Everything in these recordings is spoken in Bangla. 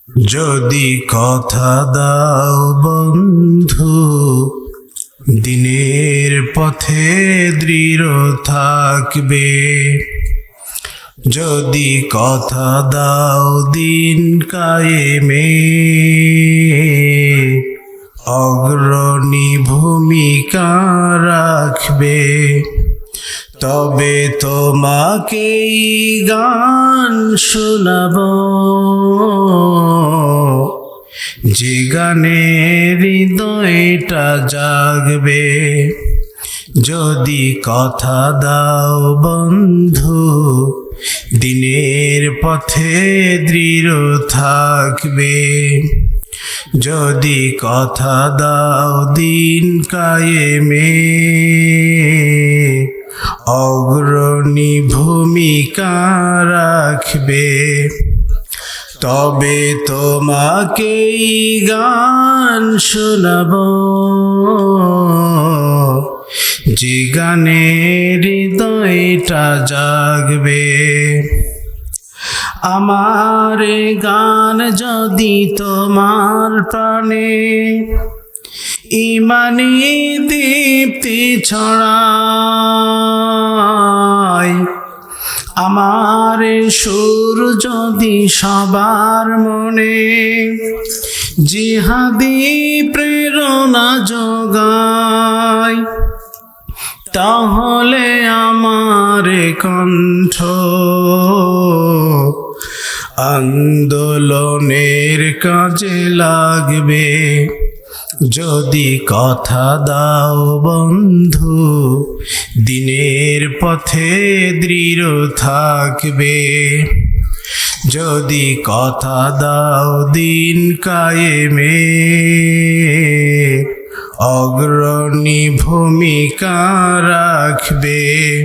যদি কথা দাও বন্ধু, দিনের পথে দৃঢ় থাকবে। যদি কথা দাও দিন কায়েমে, অগ্রণী ভূমিকা রাখবে। তবে তোমাকেই গান শোনাবো, যে গানে হৃদয়টা জাগবে। যদি কথা দাও বন্ধু, দিনের পথে দৃঢ় থাকবে। যদি কথা দাও দিন কায়েমে, অগ্রণী ভূমিকা রাখবে। তবে তোমাকেই গান শোনাবো, যে গানে হৃদয়টা জাগবে। আমার গান যদি তোমার প্রাণে ইমানি দীপ্তি ছড়ায়, আমার সুর যদি সবার মনে জিহাদি প্রেরণা যোগায়, তাহলে আমার কণ্ঠ আন্দোলনের কাজে লাগবে। যদি কথা দাও বন্ধু, দিনের পথে দৃঢ় থাকবে। যদি কথা দাও দিন কায়েমে, অগ্রণী ভূমিকা রাখবে।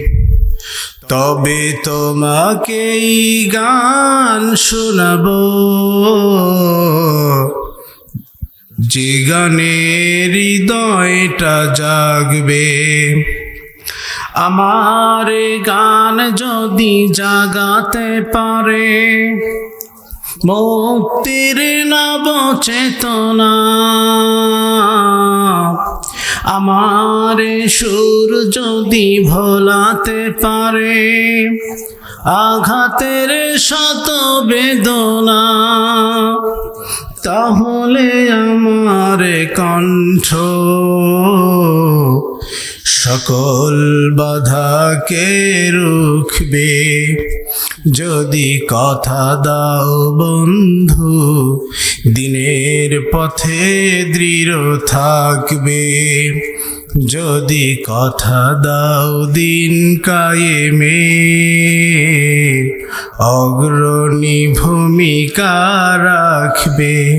তবে তোমাকেই গান শোনাবো, যে গানে হৃদয়টা জাগবে। আমার গান যদি জাগাতে পারে মুক্তির নব চেতনা, আমার সুর যদি ভোলাতে পারে আঘাতের শত বেদনা, তাহলে আমার কণ্ঠ সকল বাধাকে রুখবে। যদি কথা দাও বন্ধু, দিনের পথে দৃঢ় থাকবে। যদি কথা দাও দিন কায়েমে, অগ্রণী ভূমিকা রাখবে।